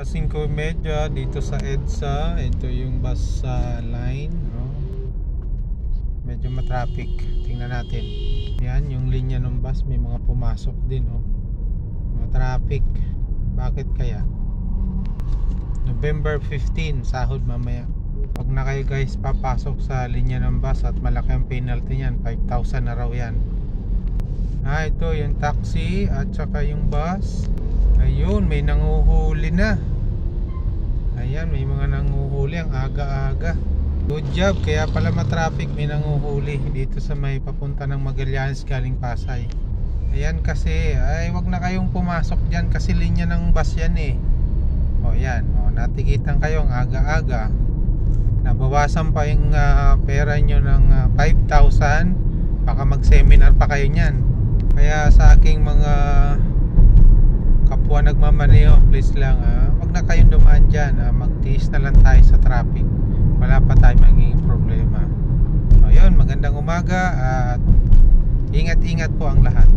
Alas 5:30 dito sa EDSA. Ito yung bus line, no? Medyo matraffic. Tingnan natin. Yan yung linya ng bus, may mga pumasok din, no? Matraffic. Bakit kaya? November 15, sahod mamaya. Pag na kayo guys papasok sa linya ng bus at malaki ang penalty niyan, 5,000 na raw yan. Ito yung taxi at saka yung bus. Ayun, may nanguhuli na. Ayan, may mga nanguhuli ang aga-aga. Good job, kaya pala matraffic, may nanguhuli dito sa may papunta ng Magallanes galing Pasay. Ayan kasi, wag na kayong pumasok dyan kasi linya ng bus yan eh. O yan, natikitan kayo ang aga-aga. Nabawasan pa yung pera nyo ng 5,000. Baka mag-seminar pa kayo nyan. Kaya sa aking mga kapwa nagmamaneho, please lang, wag na kayong dumaan dyan. Magtiis na lang tayo sa traffic. Wala pa tayo magiging problema. So yun, magandang umaga at ingat-ingat po ang lahat.